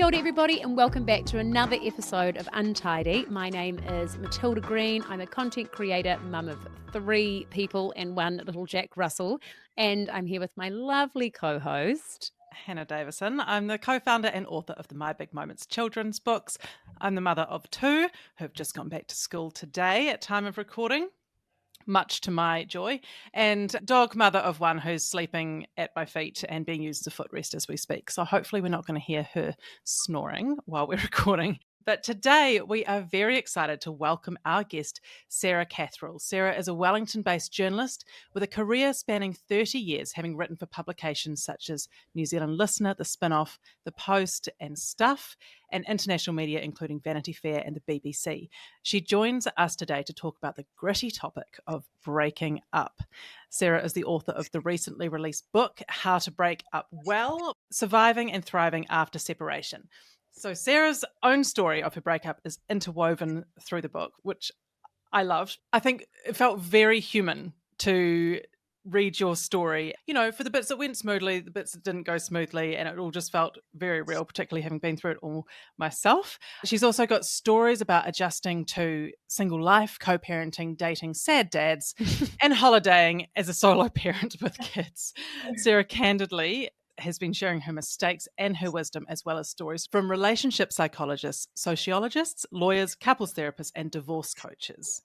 Kia ora everybody and welcome back to another episode of Untidy. My name is Matilda Green. I'm a content creator, mum of 3 people and 1 little Jack Russell. And I'm here with my lovely co-host, Hannah Davison. I'm the co-founder and author of the My Big Moments children's books. I'm the mother of 2 who have just gone back to school today at time of recording, much to my joy, and dog mother of 1 who's sleeping at my feet and being used as a footrest as we speak. So hopefully we're not going to hear her snoring while we're recording. But today we are very excited to welcome our guest, Sarah Catherall. Sarah is a Wellington-based journalist with a career spanning 30 years, having written for publications such as New Zealand Listener, The Spinoff, The Post and Stuff, and international media including Vanity Fair and the BBC. She joins us today to talk about the gritty topic of breaking up. Sarah is the author of the recently released book, How to Break Up Well, Surviving and Thriving After Separation. So Sarah's own story of her breakup is interwoven through the book, which I loved. I think it felt very human to read your story, you know, for the bits that went smoothly, the bits that didn't go smoothly, and it all just felt very real, particularly having been through it all myself. She's also got stories about adjusting to single life, co-parenting, dating sad dads, and holidaying as a solo parent with kids. Sarah candidly has been sharing her mistakes and her wisdom, as well as stories from relationship psychologists, sociologists, lawyers, couples therapists, and divorce coaches.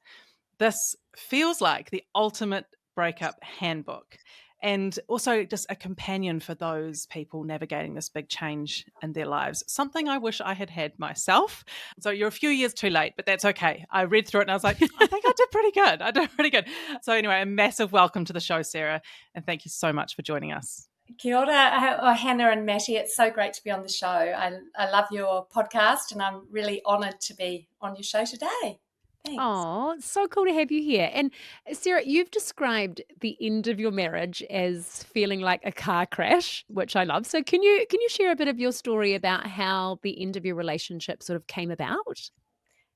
This feels like the ultimate breakup handbook, and also just a companion for those people navigating this big change in their lives. Something I wish I had had myself. So you're a few years too late, but that's okay. I read through it and I was like, I think I did pretty good. I did pretty good. So anyway, a massive welcome to the show, Sarah, and thank you so much for joining us. Kia ora, Hannah and Matty. It's so great to be on the show. I love your podcast and I'm really honoured to be on your show today. Thanks. Oh, so cool to have you here. And Sarah, you've described the end of your marriage as feeling like a car crash, which I love. So can you share a bit of your story about how the end of your relationship sort of came about?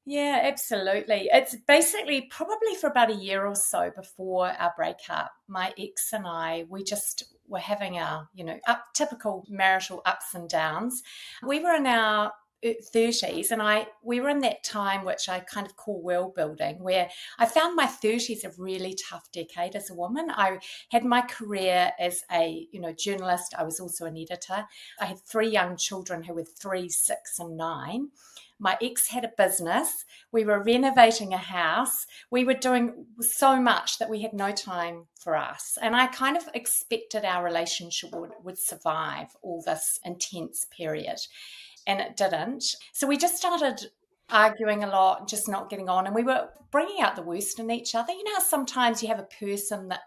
Yeah, absolutely. It's basically probably for about a year or so before our breakup, my ex and I, we just were having our, typical marital ups and downs. We were in our 30s and we were in that time which I kind of call world building, where I found my 30s a really tough decade as a woman. I had my career as a journalist. I was also an editor. I had 3 young children who were 3, 6 and 9. My ex had a business. We were renovating a house. We were doing so much that we had no time for us. And I kind of expected our relationship would survive all this intense period. And it didn't. So we just started arguing a lot, just not getting on. And we were bringing out the worst in each other. You know how sometimes you have a person that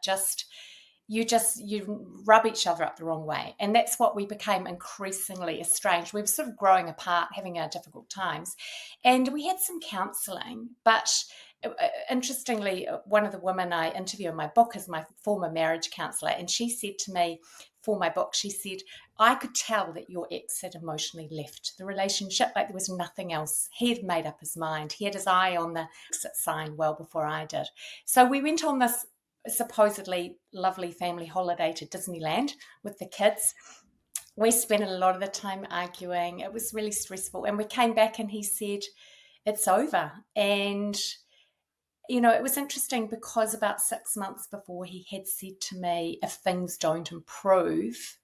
you rub each other up the wrong way. And that's what we became increasingly estranged. We were sort of growing apart, having our difficult times. And we had some counselling, but interestingly, one of the women I interview in my book is my former marriage counsellor. And she said to me for my book, she said, I could tell that your ex had emotionally left the relationship, like there was nothing else. He had made up his mind. He had his eye on the exit sign well before I did. So we went on this supposedly lovely family holiday to Disneyland with the kids. We spent a lot of the time arguing. It was really stressful. And we came back and he said, it's over. And, it was interesting because about 6 months before he had said to me, if things don't improve,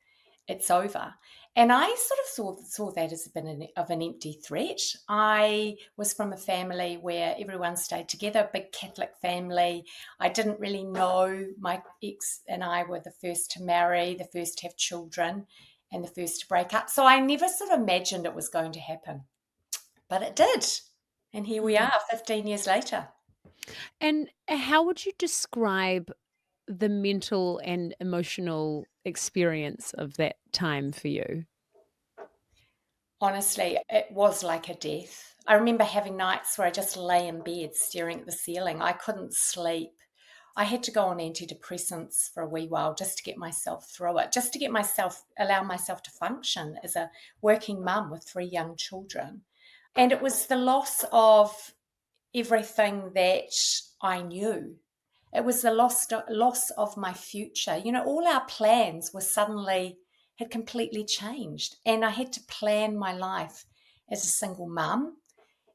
it's over. And I sort of saw that as a bit of an empty threat. I was from a family where everyone stayed together, a big Catholic family. I didn't really know. My ex and I were the first to marry, the first to have children, and the first to break up. So I never sort of imagined it was going to happen. But it did. And here we are 15 years later. And how would you describe the mental and emotional experience of that time for you? Honestly, it was like a death. I remember having nights where I just lay in bed staring at the ceiling. I couldn't sleep. I had to go on antidepressants for a wee while just to get myself through it, just to allow myself to function as a working mum with 3 young children. And it was the loss of everything that I knew. It was the loss of my future. All our plans were suddenly had completely changed. And I had to plan my life as a single mum,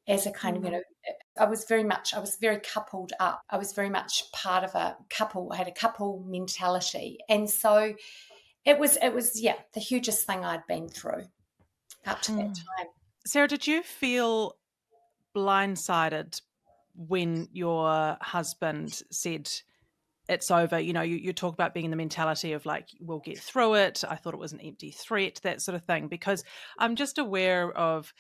as a kind of, I was very coupled up. I was very much part of a couple. I had a couple mentality. And so it was, the hugest thing I'd been through up to that time. Sarah, did you feel blindsided when your husband said it's over? You talk about being in the mentality of like, we'll get through it. I thought it was an empty threat, that sort of thing, because I'm just aware of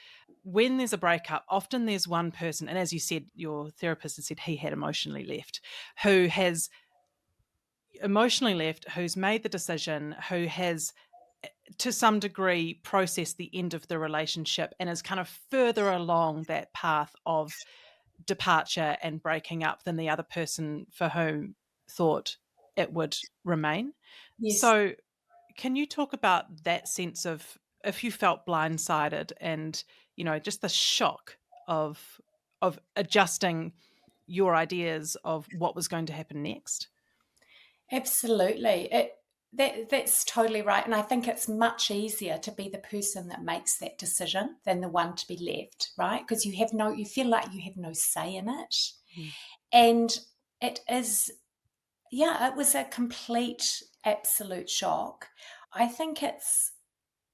when there's a breakup, often there's one person, and as you said, your therapist has said he had emotionally left, who's made the decision, who has to some degree processed the end of the relationship and is kind of further along that path of departure and breaking up than the other person for whom thought it would remain. Yes. So can you talk about that sense of if you felt blindsided and, just the shock of adjusting your ideas of what was going to happen next? Absolutely. That's totally right. And I think it's much easier to be the person that makes that decision than the one to be left, right? Because you feel like you have no say in it. And it was a complete, absolute shock. I think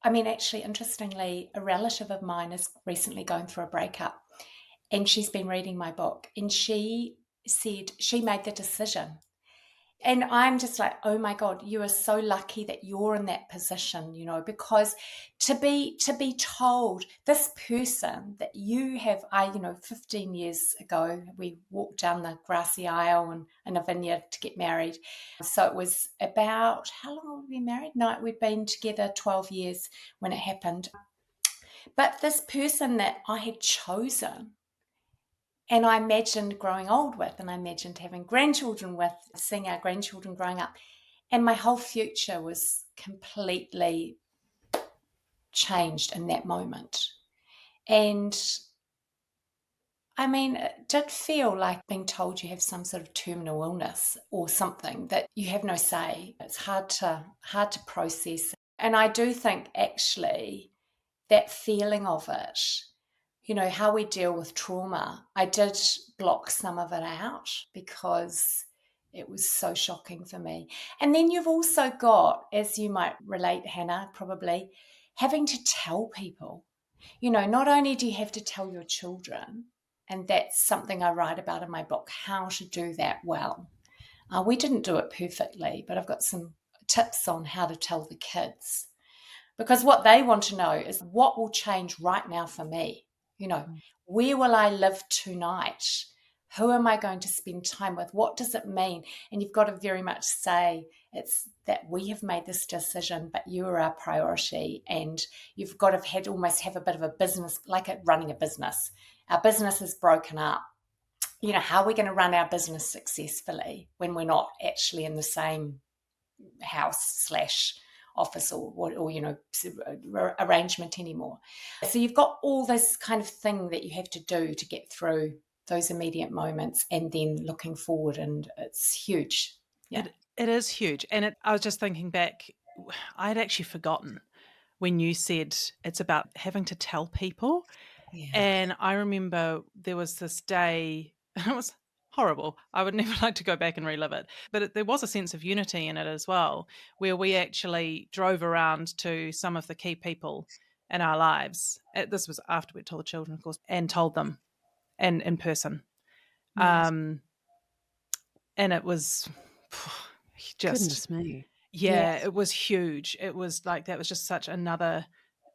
actually, interestingly, a relative of mine is recently going through a breakup, and she's been reading my book, and she said she made the decision. And I'm just like, oh my God, you are so lucky that you're in that position, because to be told this person that you have, 15 years ago, we walked down the grassy aisle and in a vineyard to get married. So it was about, how long have we been married? No, we'd been together 12 years when it happened. But this person that I had chosen, and I imagined growing old with, and I imagined having grandchildren with, seeing our grandchildren growing up. And my whole future was completely changed in that moment. And it did feel like being told you have some sort of terminal illness or something, that you have no say. It's hard to process. And I do think actually that feeling of it, how we deal with trauma, I did block some of it out because it was so shocking for me. And then you've also got, as you might relate, Hannah, probably, having to tell people. Not only do you have to tell your children, and that's something I write about in my book, how to do that well. We didn't do it perfectly, but I've got some tips on how to tell the kids. Because what they want to know is what will change right now for me. Where will I live tonight? Who am I going to spend time with? What does it mean? And you've got to very much say it's that we have made this decision, but you are our priority. And you've got to almost have a bit of a business, like running a business. Our business is broken up. How are we going to run our business successfully when we're not actually in the same house / office or arrangement anymore? So you've got all this kind of thing that you have to do to get through those immediate moments and then looking forward, and it's huge. Yeah, it is huge. And I was just thinking back, I had actually forgotten when you said it's about having to tell people. yeah. And I remember there was this day, it was horrible. I would never like to go back and relive it. But there was a sense of unity in it as well, where we actually drove around to some of the key people in our lives. This was after we told the children, of course, and told them in person. Yes. And it was just... Goodness me. Yeah, Yes. it was huge. It was like, that was just such another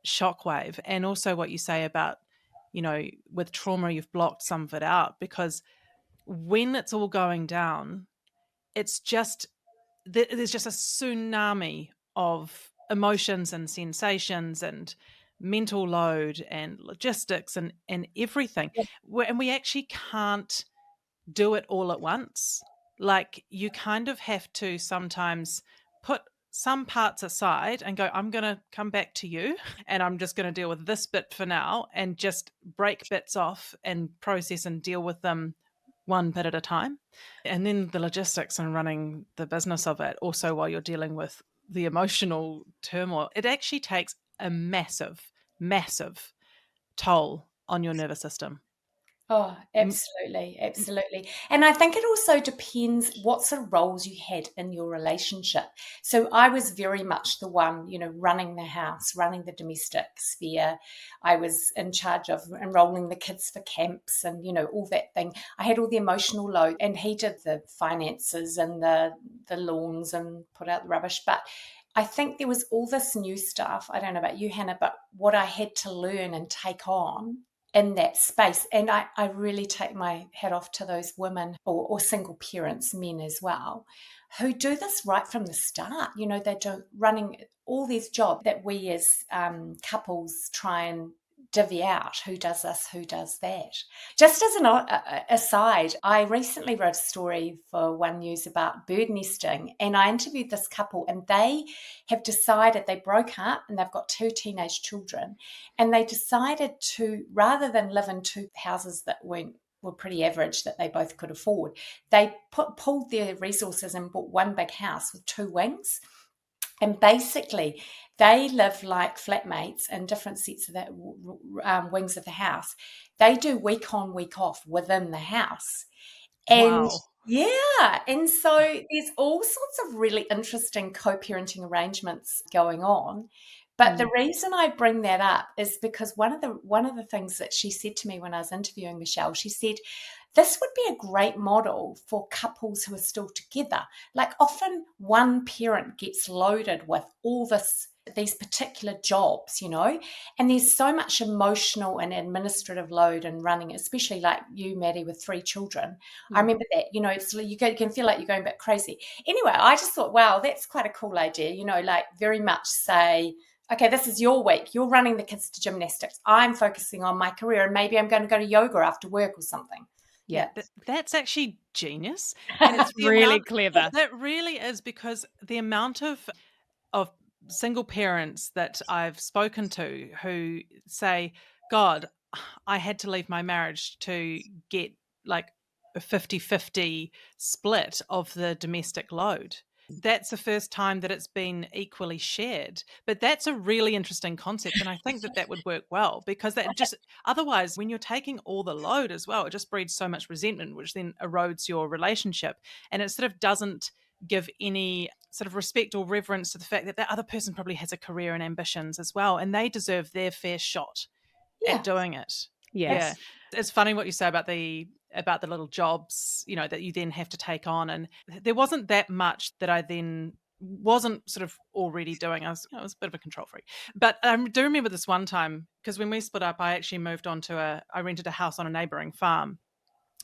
shockwave. And also what you say about, with trauma, you've blocked some of it out, because when it's all going down, it's just, there's just a tsunami of emotions and sensations and mental load and logistics and everything. Yeah. And we actually can't do it all at once. Like, you kind of have to sometimes put some parts aside and go, I'm going to come back to you, and I'm just going to deal with this bit for now, and just break bits off and process and deal with them one bit at a time. And then the logistics and running the business of it also, while you're dealing with the emotional turmoil, it actually takes a massive, massive toll on your nervous system. Oh, absolutely, absolutely. And I think it also depends what sort of roles you had in your relationship. So I was very much the one, running the house, running the domestic sphere. I was in charge of enrolling the kids for camps and, all that thing. I had all the emotional load, and he did the finances and the lawns and put out the rubbish. But I think there was all this new stuff. I don't know about you, Hannah, but what I had to learn and take on in that space. And I really take my hat off to those women or single parents, men as well, who do this right from the start. They're running all these jobs that we as couples try and divvy out, who does this, who does that. Just as an aside, I recently wrote a story for One News about bird nesting, and I interviewed this couple, and they have decided, they broke up and they've got 2 teenage children, and they decided to, rather than live in 2 houses that were pretty average that they both could afford, they pulled their resources and bought one big house with 2 wings. And basically, they live like flatmates in different sets of that wings of the house. They do week on, week off within the house. And Wow. yeah, and so there's all sorts of really interesting co-parenting arrangements going on. But the reason I bring that up is because one of the things that she said to me when I was interviewing Michelle, she said, this would be a great model for couples who are still together. Like, often one parent gets loaded with all these particular jobs, and there's so much emotional and administrative load in running, especially like you, Maddie, with 3 children. I remember that, you can feel like you're going a bit crazy. Anyway, I just thought, wow, that's quite a cool idea, like very much say, okay, this is your week. You're running the kids to gymnastics. I'm focusing on my career, and maybe I'm going to go to yoga after work or something. Yeah. That's actually genius. And It's really clever. That really is, because the amount of single parents that I've spoken to who say, God, I had to leave my marriage to get like a 50-50 split of the domestic load. That's the first time that it's been equally shared. But that's a really interesting concept. And I think that would work well, because that just, otherwise, when you're taking all the load as well, it just breeds so much resentment, which then erodes your relationship. And it sort of doesn't give any sort of respect or reverence to the fact that other person probably has a career and ambitions as well, and they deserve their fair shot Yeah. at doing it. Yes. Yeah. It's funny what you say about the little jobs, that you then have to take on. And there wasn't that much that I then wasn't sort of already doing. I was a bit of a control freak. But I do remember this one time, because when we split up, I actually moved on to I rented a house on a neighboring farm.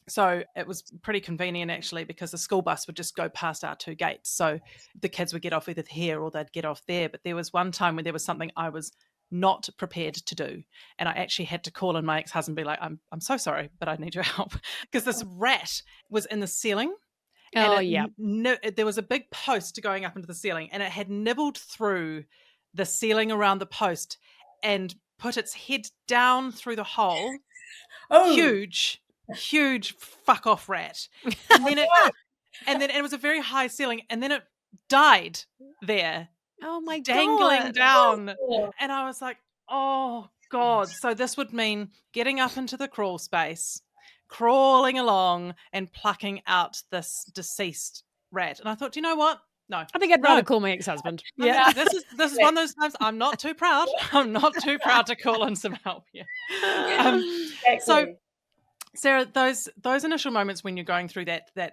So it was pretty convenient, actually, because the school bus would just go past our 2 gates. So the kids would get off either here or they'd get off there. But there was one time when there was something I was not prepared to do. And I actually had to call in my ex-husband and be like, I'm so sorry, but I need your help. Because this rat was in the ceiling. Oh, And yeah. there was a big post going up into the ceiling, and it had nibbled through the ceiling around the post and put its head down through the hole. Oh, Huge fuck off rat. And then it was a very high ceiling, and then it died there, Oh my dangling God. down. yeah. And I was like, oh God. So this would mean getting up into the crawl space, crawling along and plucking out this deceased rat. And I thought, you know what? No. I think I'd rather call my ex-husband. Yeah. This is one of those times I'm not too proud. I'm not too proud to call in some help here. So Exactly. Sarah, those initial moments when you're going through that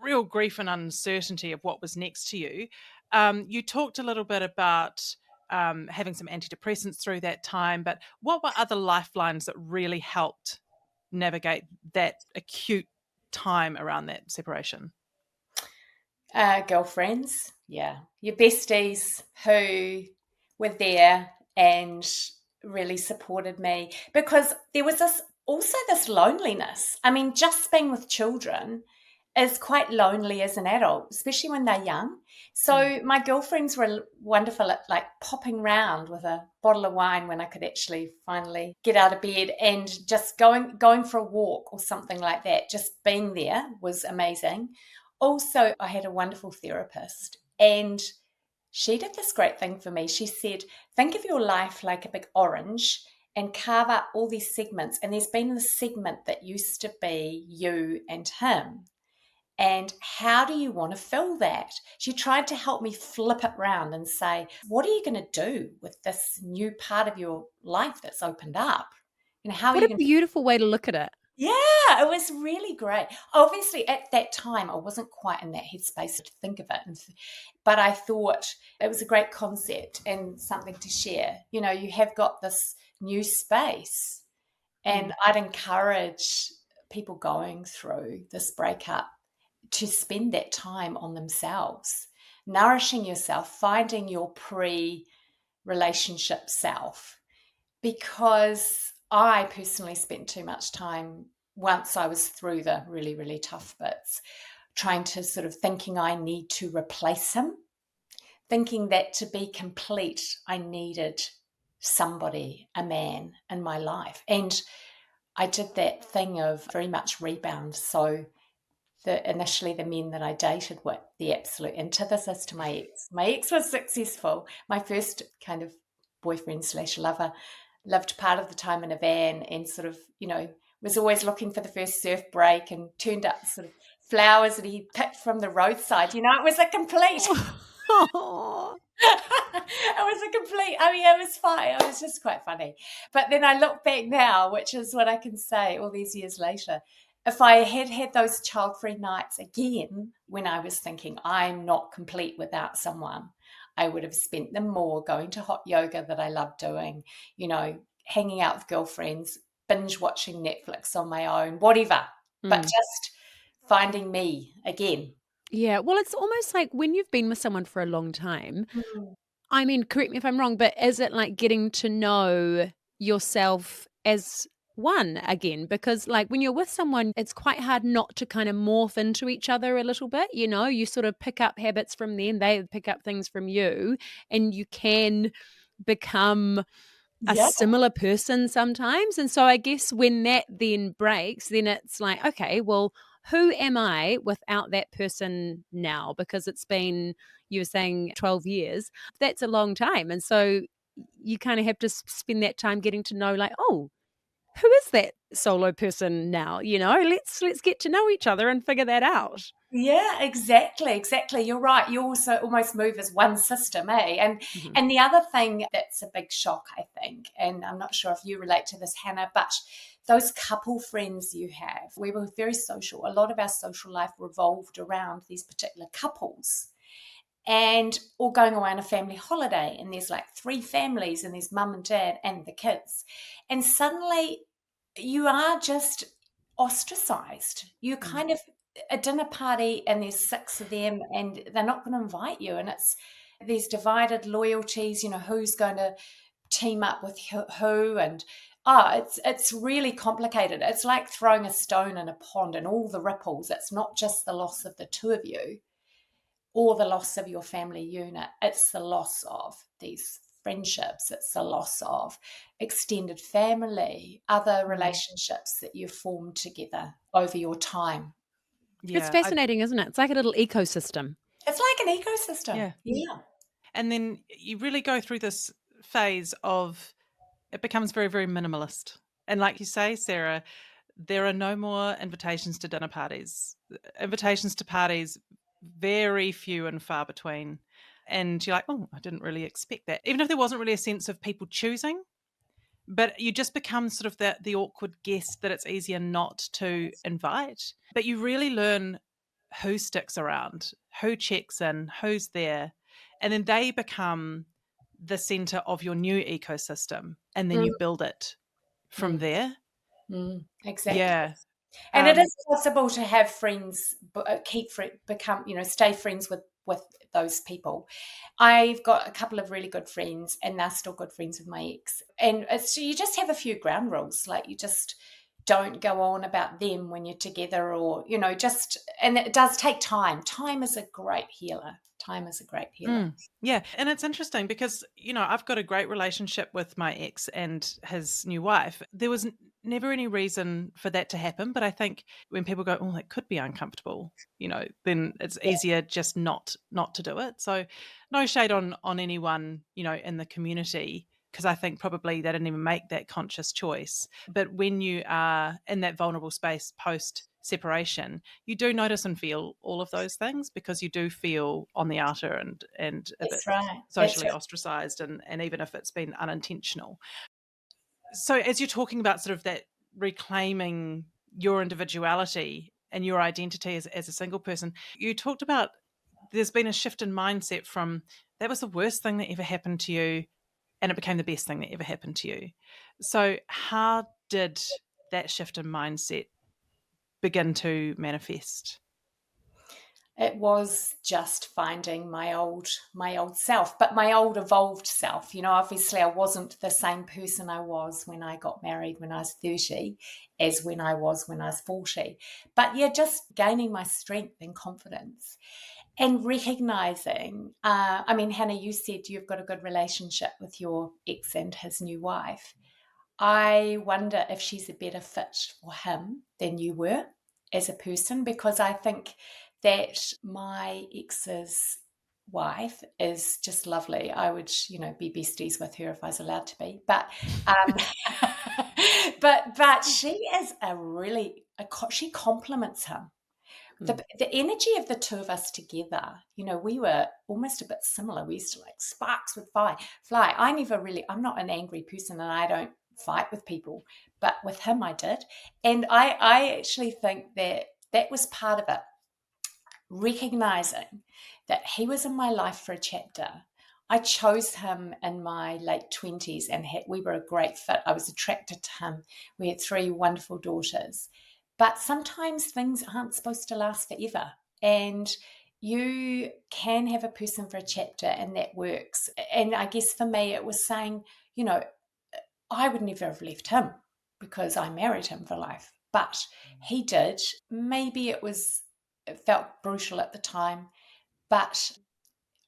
real grief and uncertainty of what was next to you, you talked a little bit about having some antidepressants through that time, but what were other lifelines that really helped navigate that acute time around that separation? Girlfriends, yeah, your besties who were there and really supported me, because there was this loneliness. I mean, just being with children is quite lonely as an adult, especially when they're young. So my girlfriends were wonderful at like popping round with a bottle of wine when I could actually finally get out of bed, and just going for a walk or something like that. Just being there was amazing. Also, I had a wonderful therapist, and she did this great thing for me. She said, think of your life like a big orange and carve out all these segments. And there's been this segment that used to be you and him. And how do you want to fill that? She tried to help me flip it round and say, what are you going to do with this new part of your life that's opened up? How are What you a going to? beautiful way to look at it. Yeah, it was really great. Obviously, at that time, I wasn't quite in that headspace to think of it. But I thought it was a great concept and something to share. You have got this new space. And I'd encourage people going through this breakup to spend that time on themselves, nourishing yourself, finding your pre-relationship self. Because I personally spent too much time once I was through the really, really tough bits, trying to sort of thinking I need to replace him, thinking that to be complete, I needed somebody, a man in my life. And I did that thing of very much rebound. So initially the men that I dated were the absolute antithesis to my ex. My ex was successful. My first kind of boyfriend / lover lived part of the time in a van and sort of, was always looking for the first surf break and turned up sort of flowers that he picked from the roadside. It was a complete Oh. it was fine. It was just quite funny. But then I look back now, which is what I can say all these years later. If I had had those child-free nights again, when I was thinking I'm not complete without someone, I would have spent them more going to hot yoga that I love doing, hanging out with girlfriends, binge watching Netflix on my own, whatever. But just finding me again. Yeah, well, it's almost like when you've been with someone for a long time, Mm. I mean, correct me if I'm wrong, but is it like getting to know yourself as one again? Because like when you're with someone, it's quite hard not to kind of morph into each other a little bit, you sort of pick up habits from them, they pick up things from you, and you can become a Yeah. similar person sometimes. And so I guess when that then breaks, then it's like, okay, well, who am I without that person now? Because it's been, you were saying 12 years, that's a long time. And so you kind of have to spend that time getting to know, like, oh, who is that solo person now? Let's get to know each other and figure that out. Yeah, exactly. You're right. You also almost move as one system, eh? And Mhm. and the other thing that's a big shock, I think, and I'm not sure if you relate to this, Hannah, but those couple friends you have, we were very social. A lot of our social life revolved around these particular couples. And or going away on a family holiday, and there's like 3 families, and there's mum and dad and the kids. And suddenly you are just ostracized. You kind of a dinner party and there's 6 of them and they're not going to invite you, and it's these divided loyalties, who's going to team up with who, and it's really complicated. It's like throwing a stone in a pond and all the ripples. It's not just the loss of the 2 of you or the loss of your family unit. It's the loss of these friendships. It's the loss of extended family, other relationships that you've formed together over your time. It's Yeah, fascinating, isn't it? It's like a little ecosystem. It's like an ecosystem. yeah. Yeah. And then you really go through this phase of it becomes very, very minimalist. And like you say, Sarah, there are no more invitations to dinner parties. Invitations to parties, very few and far between. And you're like, oh, I didn't really expect that. Even if there wasn't really a sense of people choosing, but you just become sort of the awkward guest that it's easier not to invite. But you really learn who sticks around, who checks in, who's there. And then they become the center of your new ecosystem. And then Mm, you build it from mm, there. exactly. Yeah. And it Um, is possible to have friends, become, stay friends with those people. I've got a couple of really good friends, and they're still good friends with my ex. And you just have a few ground rules, like you just don't go on about them when you're together, or and it does take time. Time is a great healer. Time is a great healer. yeah. And it's interesting because, I've got a great relationship with my ex and his new wife. There was never any reason for that to happen. But I think when people go, oh, that could be uncomfortable, then it's easier just not to do it. So no shade on anyone, in the community, because I think probably they didn't even make that conscious choice. But when you are in that vulnerable space post separation, you do notice and feel all of those things, because you do feel on the outer and a bit socially ostracized, and even if it's been unintentional. So as you're talking about sort of that reclaiming your individuality and your identity as a single person, you talked about there's been a shift in mindset from that was the worst thing that ever happened to you and it became the best thing that ever happened to you. So how did that shift in mindset begin to manifest? It was just finding my old self, but my old evolved self. Obviously I wasn't the same person I was when I got married when I was 30 as when I was 40. But yeah, just gaining my strength and confidence and recognizing, Hannah, you said you've got a good relationship with your ex and his new wife. I wonder if she's a better fit for him than you were as a person, because I think that my ex's wife is just lovely. I would, be besties with her if I was allowed to be. But but she is she compliments him. The energy of the two of us together, we were almost a bit similar. We used to like sparks would fly. I'm not an angry person and I don't fight with people, but with him I did. And I actually think that was part of it. Recognizing that he was in my life for a chapter. I chose him in my late 20s and we were a great fit. I was attracted to him. We had 3 wonderful daughters. But sometimes things aren't supposed to last forever. And you can have a person for a chapter and that works. And I guess for me, it was saying, I would never have left him because I married him for life. But he did. Maybe it felt brutal at the time, but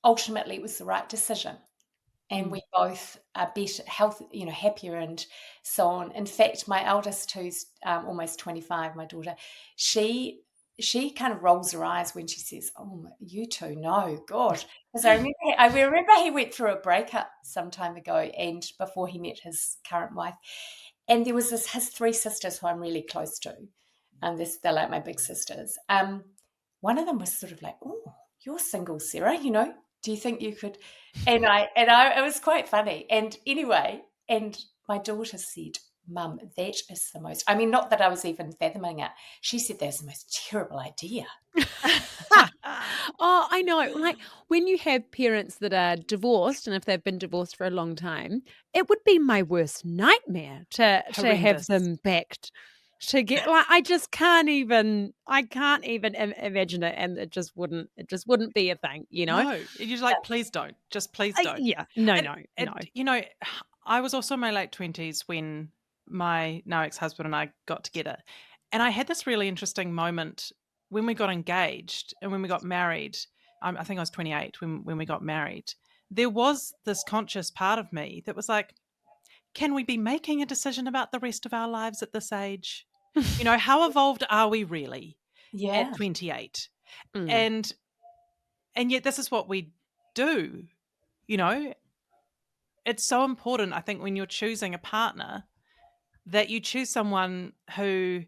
ultimately it was the right decision. And we both are better, happier and so on. In fact, my eldest, who's almost 25, my daughter, she kind of rolls her eyes when she says, "Oh, you two, no, God." Because I remember he went through a breakup some time ago, and before he met his current wife, and there was his 3 sisters who I'm really close to, and they're like my big sisters. One of them was sort of like, "Oh, you're single, Sarah, do you think you could?" And it was quite funny. And anyway, and my daughter said, "Mum, that is the most," not that I was even fathoming it. She said that's the most terrible idea. Oh, I know. Like when you have parents that are divorced, and if they've been divorced for a long time, it would be my worst nightmare to have them backed to like I just can't even imagine it, and it just wouldn't be a thing, No, you're like, please don't, just please don't. Yeah, no. I was also in my late 20s when my now ex-husband and I got together, and I had this really interesting moment when we got engaged and when we got married. I think I was 28 when we got married. There was this conscious part of me that was like, can we be making a decision about the rest of our lives at this age? How evolved are we really at 28? And yet this is what we do. It's so important, I think, when you're choosing a partner, that you choose someone who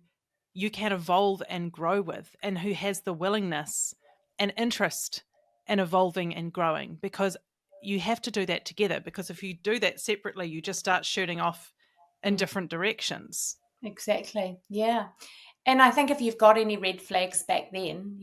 you can evolve and grow with, and who has the willingness and interest in evolving and growing, because you have to do that together. Because if you do that separately, you just start shooting off in different directions. Exactly. Yeah. And I think if you've got any red flags back then,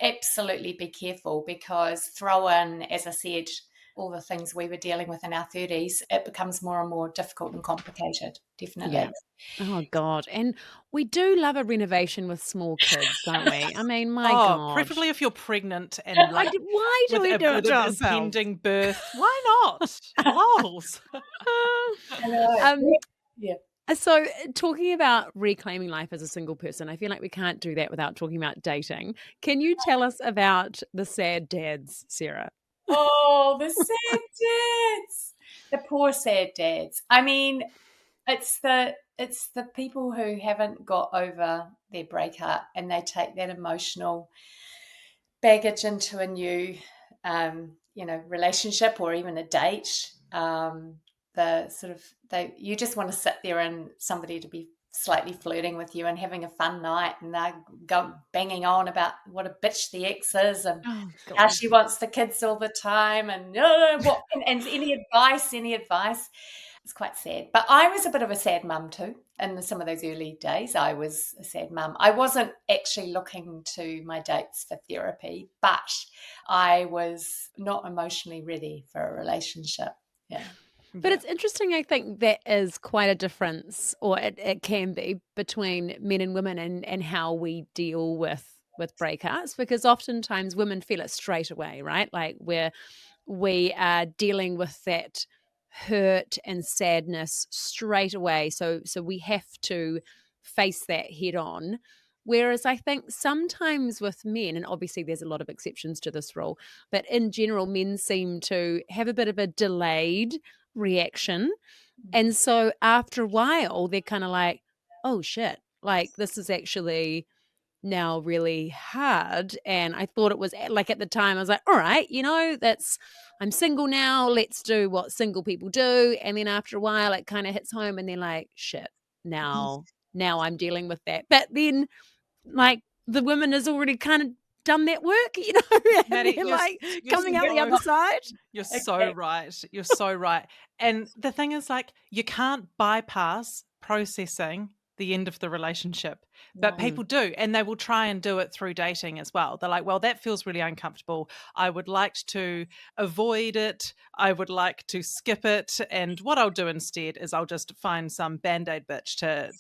absolutely be careful, because throw in, as I said, all the things we were dealing with in our 30s, it becomes more and more difficult and complicated, definitely. Yeah. Oh, God. And we do love a renovation with small kids, don't we? My God. Preferably if you're pregnant and like, why do we do it to ourselves? Impending birth. Why not? Lols. Yeah. So talking about reclaiming life as a single person, I feel like we can't do that without talking about dating. Can you tell us about the sad dads, Sarah? Oh, the sad dads. The poor sad dads. It's it's the people who haven't got over their breakup and they take that emotional baggage into a new, relationship or even a date. You just want to sit there and somebody to be slightly flirting with you and having a fun night, and they go banging on about what a bitch the ex is and Oh how God. she wants the kids all the time, and and any advice. It's quite sad. But I was a bit of a sad mum too. In some of those early days, I was a sad mum. I wasn't actually looking to my dates for therapy, but I was not emotionally ready for a relationship. Yeah. But it's interesting, I think that is quite a difference, or it can be, between men and women and how we deal with breakups, because oftentimes women feel it straight away, right? Like we are dealing with that hurt and sadness straight away. So we have to face that head on. Whereas I think sometimes with men, and obviously there's a lot of exceptions to this rule, but in general, men seem to have a bit of a delayed reaction. And so after a while, they're kind of like, oh shit, like this is actually now really hard. And I thought it was like at the time, I was like, all right, I'm single now. Let's do what single people do. And then after a while, it kind of hits home and they're like, shit, now I'm dealing with that. But then like the woman has already kind of done that work, and Maddie, they're you're, like you're coming out the other side. You're so Okay. right. You're so right. And the thing is, like, you can't bypass processing the end of the relationship, but No. people do, and they will try and do it through dating as well. They're like, well, that feels really uncomfortable. I would like to avoid it. I would like to skip it. And what I'll do instead is I'll just find some band-aid bitch to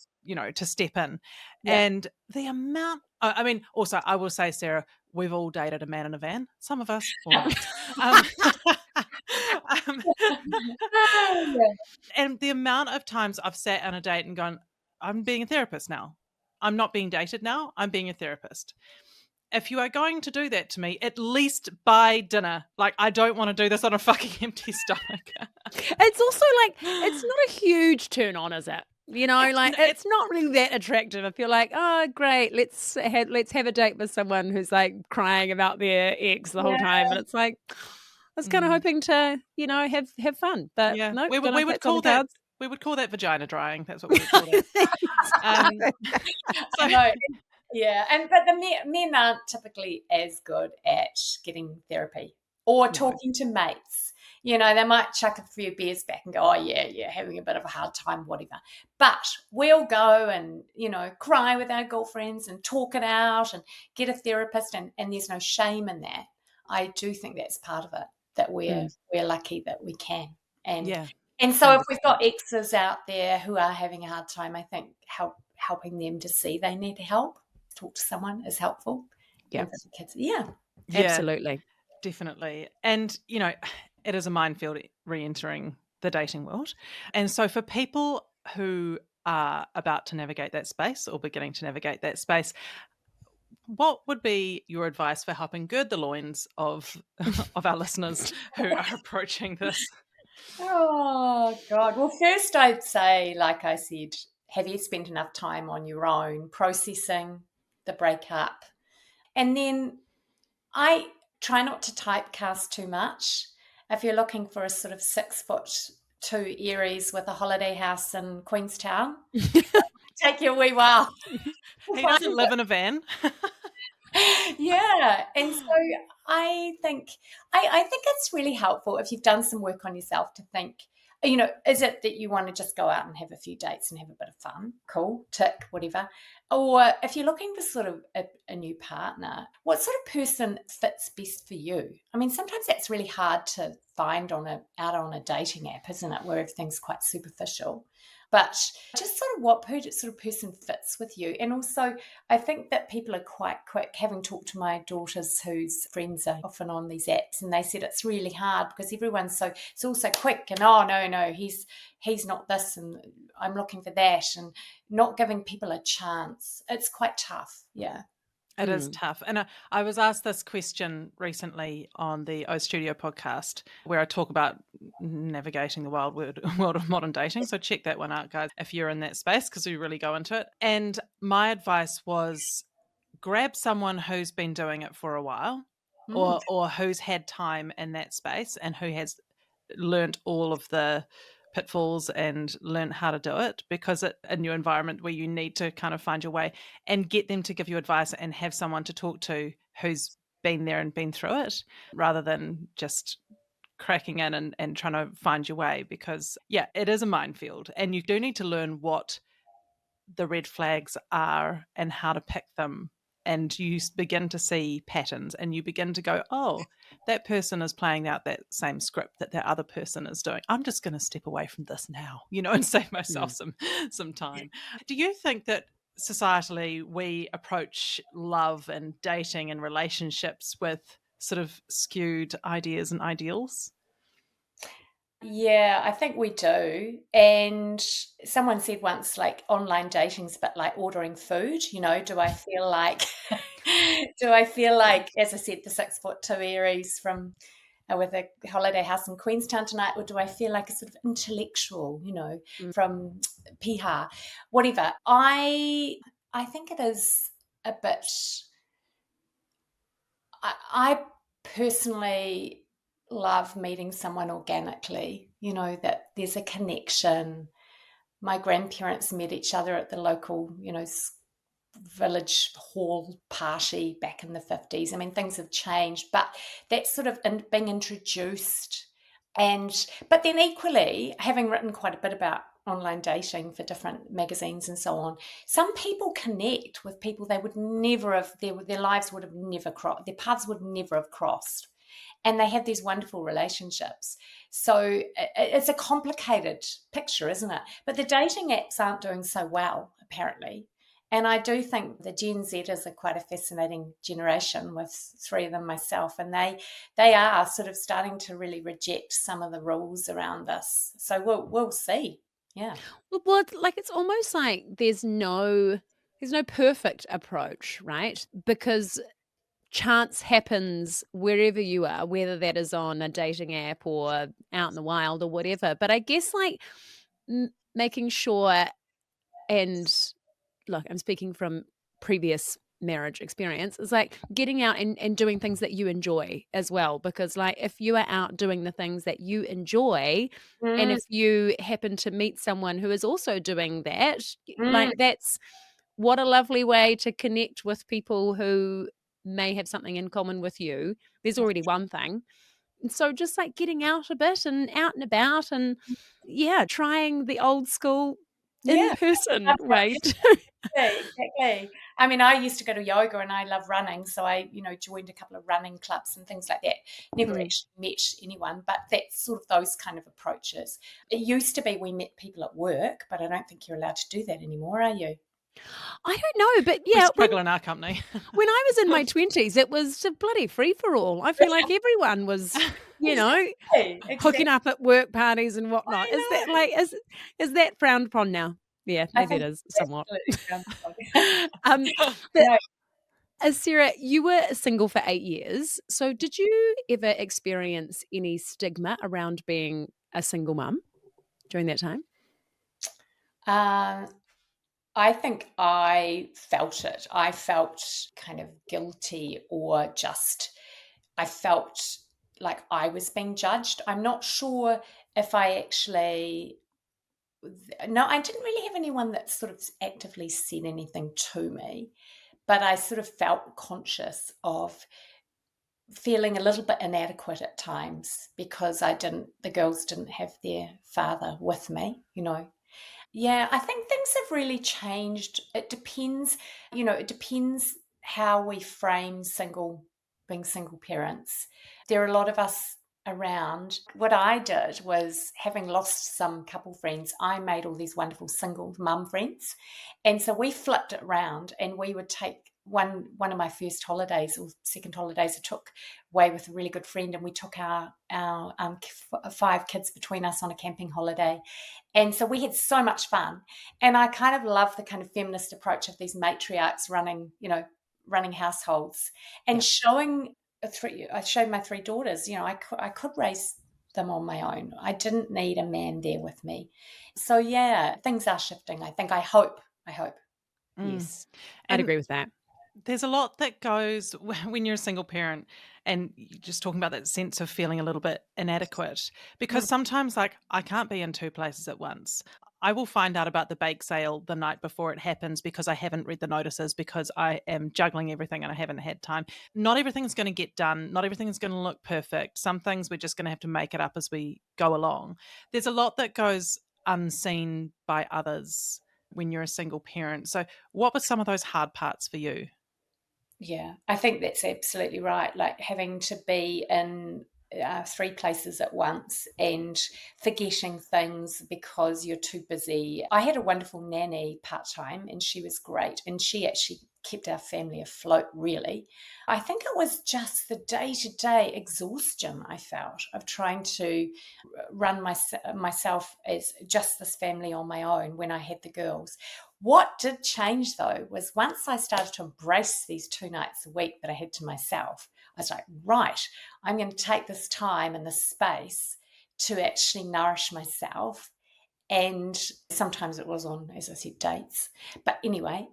step in. Yeah. And the amount, I mean, also, I will say, Sarah, we've all dated a man in a van. Some of us or not. Um, Yeah. and the amount of times I've sat on a date and gone, I'm being a therapist now. I'm not being dated now. I'm being a therapist. If you are going to do that to me, at least buy dinner. Like, I don't want to do this on a fucking empty stomach. It's also like it's not a huge turn on, is it? It's not really that attractive. If you're like, oh great, let's have a date with someone who's like crying about their ex the whole time, and it's like I was kind of hoping to, have fun, but Yeah, no, we don't would know we if would that's on the call that cards. we would call that vagina drying. That's what we would call it. Um, I so know. Yeah, but the men aren't typically as good at getting therapy or no, talking to mates. They might chuck a few beers back and go, "Oh yeah, having a bit of a hard time, whatever." But we'll go and cry with our girlfriends and talk it out and get a therapist, and there's no shame in that. I do think that's part of it, that we're lucky that we can. And yeah, and so if we've 100%. got exes out there who are having a hard time, I think helping them to see they need help, talk to someone is helpful. Yeah, And for the kids, yeah. Yeah, absolutely. definitely. And it is a minefield re-entering the dating world. And so for people who are about to navigate that space or beginning to navigate that space, what would be your advice for helping gird the loins of of our listeners who are approaching this? Oh God. Well, first I'd say, like I said, have you spent enough time on your own processing the breakup? And then I try not to typecast too much. If you're looking for a sort of 6'2" Aries with a holiday house in Queenstown, take you a wee while. to He doesn't find live in a van. Yeah. And so I think I think it's really helpful if you've done some work on yourself to think, is it that you want to just go out and have a few dates and have a bit of fun? Cool, tick, whatever. Or if you're looking for sort of a new partner, what sort of person fits best for you? I mean, sometimes that's really hard to find out on a dating app, isn't it? Where everything's quite superficial. But just sort of what sort of person fits with you. And also, I think that people are quite quick, having talked to my daughters whose friends are often on these apps, and they said it's really hard because it's all so quick, and oh no, he's not this, and I'm looking for that, and not giving people a chance. It's quite tough. Yeah. It is tough. And I was asked this question recently on the O Studio podcast, where I talk about, navigating the wild world of modern dating. So check that one out, guys, if you're in that space, because we really go into it. And my advice was grab someone who's been doing it for a while, or who's had time in that space and who has learnt all of the pitfalls and learn how to do it, because a new environment where you need to kind of find your way, and get them to give you advice and have someone to talk to who's been there and been through it, rather than just cracking in and trying to find your way, because it is a minefield, and you do need to learn what the red flags are and how to pick them. And you begin to see patterns, and you begin to go, oh, that person is playing out that same script that other person is doing. I'm just going to step away from this now, and save myself some time. Do you think that societally we approach love and dating and relationships with sort of skewed ideas and ideals? Yeah, I think we do. And someone said once, like, online dating's a bit like ordering food. Do I feel like, as I said, the 6'2" Aries from with a holiday house in Queenstown tonight, or do I feel like a sort of intellectual, from Piha, whatever? I think it is a bit. I personally love meeting someone organically, that there's a connection. My grandparents met each other at the local, village hall party back in the 50s. I mean, things have changed, but that's sort of being introduced. But then equally, having written quite a bit about online dating for different magazines and so on, some people connect with people they would never have, their lives would have never crossed, their paths would never have crossed. And they have these wonderful relationships. So it's a complicated picture, isn't it? But the dating apps aren't doing so well, apparently. And I do think the Gen Zers are quite a fascinating generation, with three of them myself, and they are sort of starting to really reject some of the rules around this. So we'll see. Yeah. Well, it's almost like there's no perfect approach, right? Because chance happens wherever you are, whether that is on a dating app or out in the wild or whatever. But I guess making sure, and look, I'm speaking from previous marriage experience, is like getting out and doing things that you enjoy as well. Because like if you are out doing the things that you enjoy, and if you happen to meet someone who is also doing that, like that's what a lovely way to connect with people who may have something in common with you. There's already one thing. And so just like getting out a bit and out and about, and trying the old school in-person way. Exactly. I mean, I used to go to yoga and I love running. So I, joined a couple of running clubs and things like that. Never actually met anyone, but that's sort of those kind of approaches. It used to be we met people at work, but I don't think you're allowed to do that anymore, are you? I don't know, but we struggle in our company. When I was in my 20s, it was a bloody free-for-all. I feel like everyone was, Exactly. hooking up at work parties and whatnot. Is that like is that frowned upon now? Yeah, maybe it is somewhat. Sarah, you were single for 8 years. So did you ever experience any stigma around being a single mum during that time? I think I felt it. I felt kind of guilty, or just I felt like I was being judged. I'm not sure if I actually. No, I didn't really have anyone that sort of actively said anything to me, but I sort of felt conscious of feeling a little bit inadequate at times because the girls didn't have their father with me. Yeah, I think things have really changed. It depends, how we frame being single parents. There are a lot of us around. What I did was, having lost some couple friends, I made all these wonderful single mum friends. And so we flipped it around, and we would take one of my first holidays or second holidays I took away with a really good friend, and we took our 5 kids between us on a camping holiday. And so we had so much fun. And I kind of love the kind of feminist approach of these matriarchs running households, and I showed my 3 daughters, I could raise them on my own. I didn't need a man there with me. So yeah, things are shifting, I think. I hope. Mm. Yes, I'd And agree with that. there's a lot that goes when you're a single parent, and you're just talking about that sense of feeling a little bit inadequate, because Mm. sometimes, like, I can't be in two places at once. I will find out about the bake sale the night before it happens because I haven't read the notices, because I am juggling everything and I haven't had time. Not everything's going to get done. Not everything is going to look perfect. Some things we're just going to have to make it up as we go along. There's a lot that goes unseen by others when you're a single parent. So, what were some of those hard parts for you? Yeah, I think that's absolutely right. Like having to be in three places at once and forgetting things because you're too busy. I had a wonderful nanny part time, and she was great. And she actually kept our family afloat, really. I think it was just the day to day exhaustion I felt of trying to run myself as just this family on my own when I had the girls. What did change though was once I started to embrace these 2 nights a week that I had to myself, I was like, right, I'm going to take this time and this space to actually nourish myself. And sometimes it was on, as I said, dates. But anyway,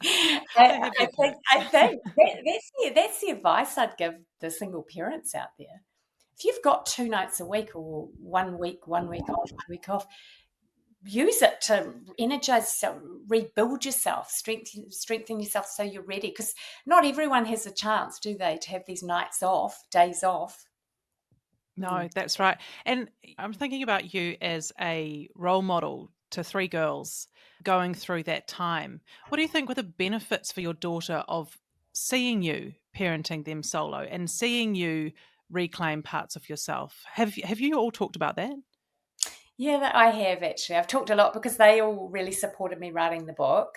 They have their I perks. think that's the advice I'd give the single parents out there. If you've got 2 nights a week or one week off, 1 week off, use it to energize yourself, rebuild yourself, strengthen yourself so you're ready. Because not everyone has a chance, do they, to have these nights off, days off. No, that's right. And I'm thinking about you as a role model to three girls going through that time. What do you think were the benefits for your daughter of seeing you parenting them solo and seeing you reclaim parts of yourself? Have you all talked about that? Yeah, that I have actually. I've talked a lot because they all really supported me writing the book.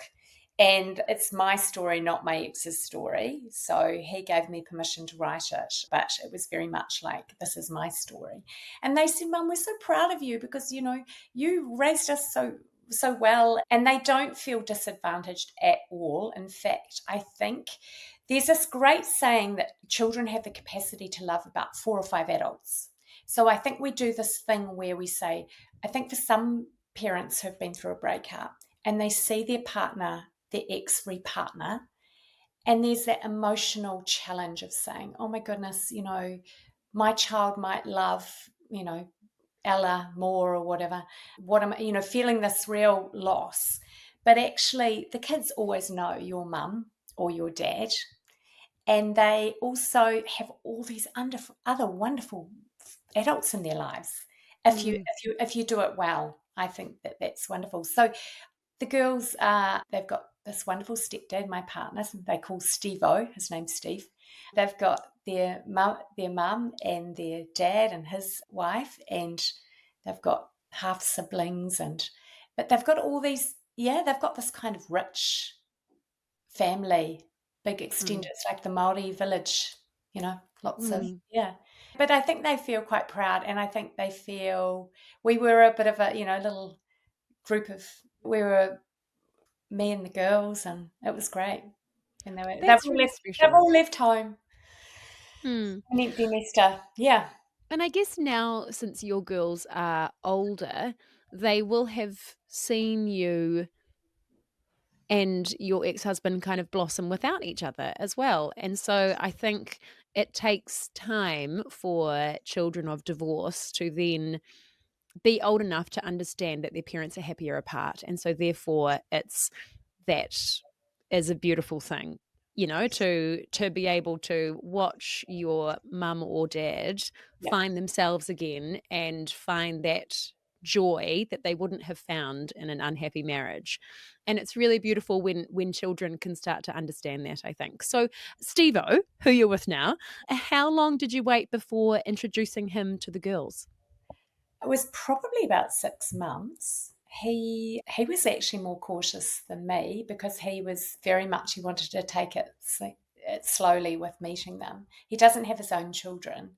And it's my story, not my ex's story. So he gave me permission to write it, but it was very much like, this is my story. And they said, Mum, we're so proud of you because, you raised us so well. And they don't feel disadvantaged at all. In fact, I think there's this great saying that children have the capacity to love about 4 or 5 adults. So I think we do this thing where we say, I think for some parents who've been through a breakup and they see their partner, their ex repartner, and there's that emotional challenge of saying, oh my goodness, my child might love, Ella more or whatever. What am I, feeling this real loss. But actually, the kids always know your mum or your dad, and they also have all these other wonderful adults in their lives. Mm. If you do it well, I think that's wonderful. So the girls they've got this wonderful stepdad, my partner. They call Steve-O. His name's Steve. They've got their mum and their dad and his wife, and they've got half siblings, but they've got all these. Yeah, they've got this kind of rich family, big extended. Mm. It's like the Maori village, lots of, Mm. yeah. But I think they feel quite proud, and I think they feel we were a bit of a, little group of, we were me and the girls, and it was great. And That's really they've special. all left home, Hmm. an empty nester. Yeah. And I guess now, since your girls are older, they will have seen you and your ex-husband kind of blossom without each other as well. And so I think it takes time for children of divorce to then be old enough to understand that their parents are happier apart. And so therefore that is a beautiful thing, to be able to watch your mum or dad Yeah. find themselves again and find that joy that they wouldn't have found in an unhappy marriage. And it's really beautiful when children can start to understand that, I think. So Steve-O, who you're with now, how long did you wait before introducing him to the girls? It was probably about 6 months. He was actually more cautious than me because he wanted to take it slowly with meeting them. He doesn't have his own children.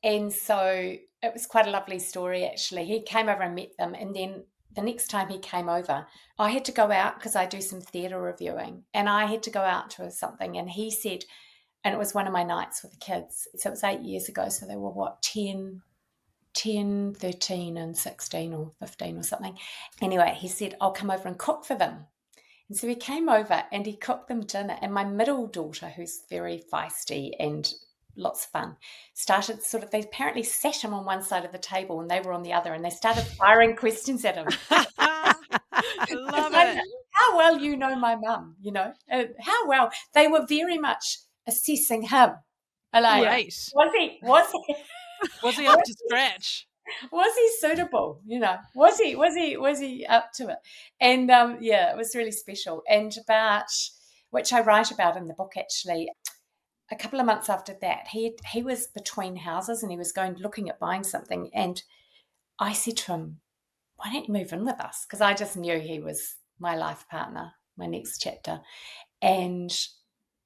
And so it was quite a lovely story, actually. He came over and met them. And then the next time he came over, I had to go out because I do some theatre reviewing. And I had to go out to something. And he said, and it was one of my nights with the kids. So it was 8 years ago. So they were, what, 10, 10, 13 and 16 or 15 or something. Anyway, he said, I'll come over and cook for them. And so he came over and he cooked them dinner. And my middle daughter, who's very feisty and lots of fun, started they apparently sat him on one side of the table and they were on the other, and they started firing questions at him. Love it. How well you know my mum, how well. They were very much assessing him. Like, Great. was he up to scratch? Was he suitable? Was he up to it? And it was really special. And which I write about in the book, actually. A couple of months after that, he was between houses and he was looking at buying something. And I said to him, why don't you move in with us? Because I just knew he was my life partner, my next chapter. And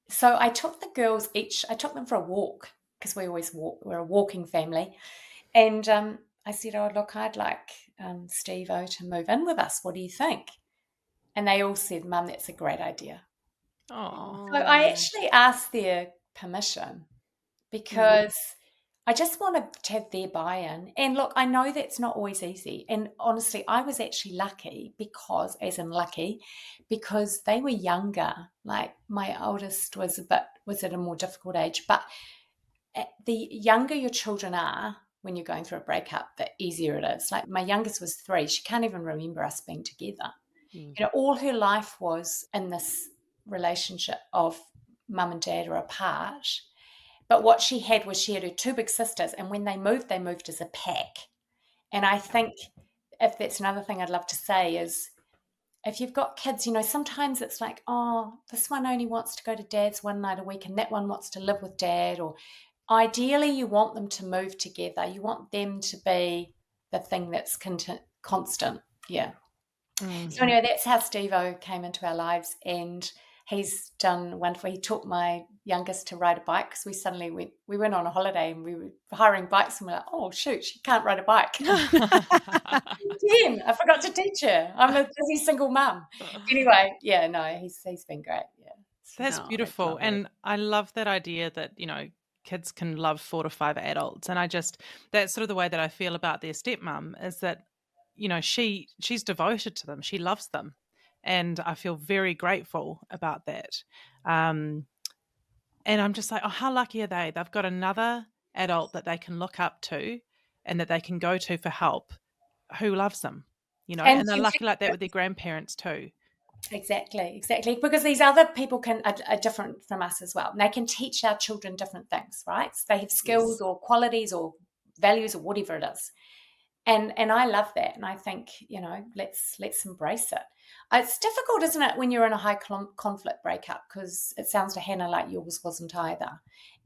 so I took the girls I took them for a walk, because we always walk. We're a walking family. And I said, oh, look, I'd like Steve-O to move in with us. What do you think? And they all said, Mum, that's a great idea. Oh. So I actually asked their permission because I just wanted to have their buy-in. And look, I know that's not always easy. And honestly, I was actually lucky because they were younger. Like my oldest was at a more difficult age. But the younger your children are, when you're going through a breakup, the easier it is. Like my youngest was 3. She can't even remember us being together. All her life was in this relationship of mum and dad are apart. But what she had her 2 big sisters, and when they moved as a pack. And I think, if that's another thing I'd love to say, is if you've got kids, sometimes it's like, oh, this one only wants to go to dad's one night a week and that one wants to live with dad. Or ideally you want them to move together. You want them to be the thing that's constant. Yeah. Mm-hmm. So anyway, that's how Steve-O came into our lives, and he's done wonderful. He taught my youngest to ride a bike, because we went on a holiday and we were hiring bikes, and we're like, oh shoot, she can't ride a bike. Damn, I forgot to teach her. I'm a busy single mum. Anyway, he's been great. Yeah, that's beautiful. And I love that idea that kids can love 4 to 5 adults, and that's sort of the way that I feel about their stepmom, is that she's devoted to them, she loves them. And I feel very grateful about that. And I'm just like, oh, how lucky are they? They've got another adult that they can look up to and that they can go to for help, who loves them, and they're lucky like that with their grandparents too. Exactly. Because these other people are different from us as well. And they can teach our children different things, right? So they have skills or qualities or values or whatever it is. And I love that. And I think, let's embrace it. It's difficult, isn't it, when you're in a high conflict breakup, because it sounds to Hannah like yours wasn't either.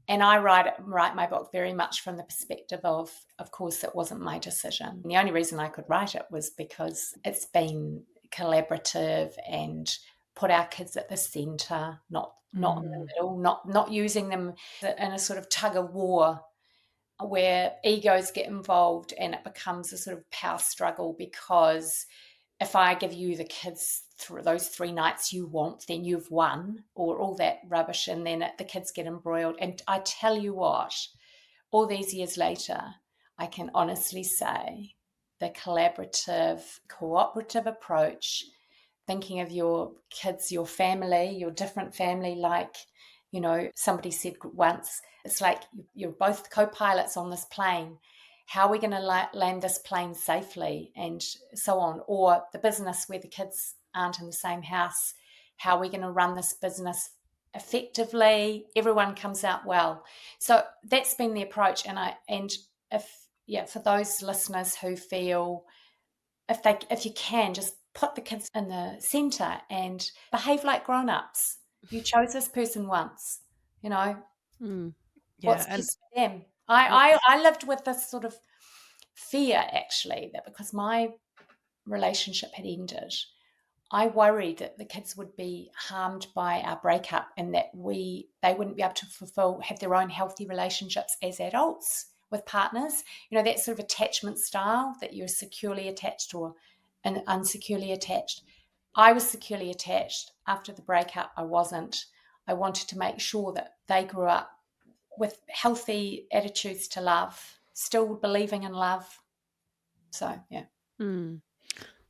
And I write my book very much from the perspective of course, it wasn't my decision. And the only reason I could write it was because it's been collaborative and put our kids at the centre, not in the middle, not using them in a sort of tug of war where egos get involved and it becomes a sort of power struggle, because if I give you the kids those 3 nights you want, then you've won, or all that rubbish, and then the kids get embroiled. And I tell you what, all these years later, I can honestly say the collaborative, cooperative approach, thinking of your kids, your family, your different family, like, somebody said once, it's like you're both co-pilots on this plane. How are we going to land this plane safely, and so on? Or the business where the kids aren't in the same house. How are we going to run this business effectively? Everyone comes out well. So that's been the approach. And for those listeners who feel, if you can, just put the kids in the centre and behave like grown-ups. You chose this person once, what's best for them. I lived with this sort of fear, actually, that because my relationship had ended, I worried that the kids would be harmed by our breakup, and that they wouldn't be able to have their own healthy relationships as adults with partners. That sort of attachment style, that you're securely attached or unsecurely attached. I was securely attached. After the breakup, I wasn't. I wanted to make sure that they grew up with healthy attitudes to love. still believing in love. So, yeah. Mm.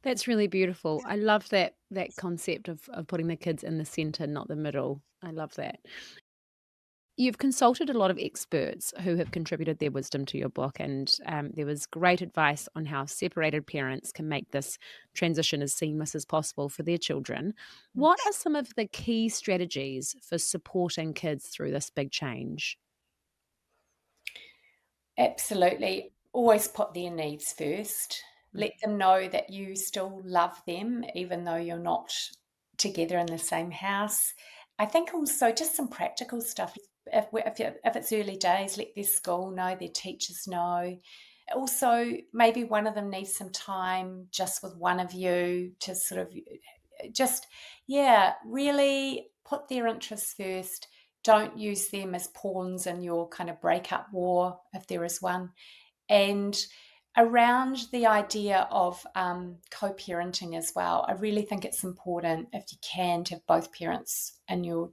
That's really beautiful. I love that concept of putting the kids in the center, not the middle. I love that. You've consulted a lot of experts who have contributed their wisdom to your book, and there was great advice on how separated parents can make this transition as seamless as possible for their children. What are some of the key strategies for supporting kids through this big change? Absolutely. Always put their needs first. Mm. Let them know that you still love them, even though you're not together in the same house. I think also just some practical stuff. If it's early days, let their school know, their teachers know. Also, maybe one of them needs some time just with one of you to sort of just, yeah, really put their interests first. Don't use them as pawns in your kind of breakup war, if there is one. And around the idea of co-parenting as well, I really think it's important, if you can, to have both parents in your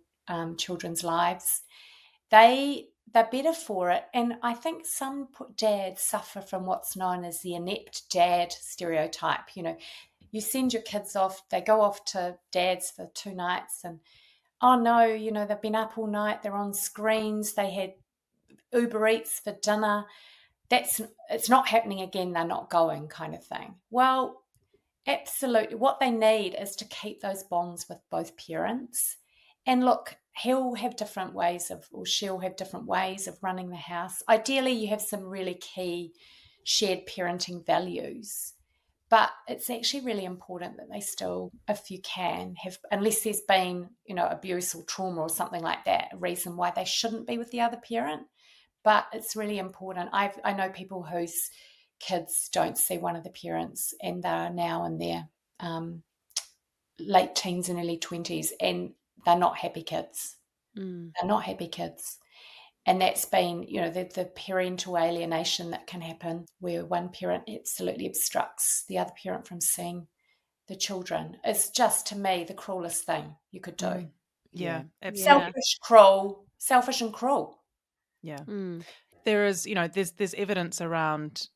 children's lives. They're better for it, and I think some dads suffer from what's known as the inept dad stereotype. You send your kids off, they go off to dad's for 2 nights, and oh no, they've been up all night, they're on screens, they had Uber Eats for dinner. It's not happening again, they're not going, kind of thing. Well, absolutely. What they need is to keep those bonds with both parents. And look, he'll have different ways of, or she'll have different ways of running the house. Ideally, you have some really key shared parenting values. But it's actually really important that they still, if you can, have, unless there's been, abuse or trauma or something like that, a reason why they shouldn't be with the other parent. But it's really important. I know people whose kids don't see one of the parents, and they're now in their late teens and early 20s, and they're not happy kids. They're not happy kids. And that's been, the parental alienation that can happen, where one parent absolutely obstructs the other parent from seeing the children. It's just, to me, the cruelest thing you could do. Yeah, absolutely. Selfish and cruel. Yeah. There is, there's evidence around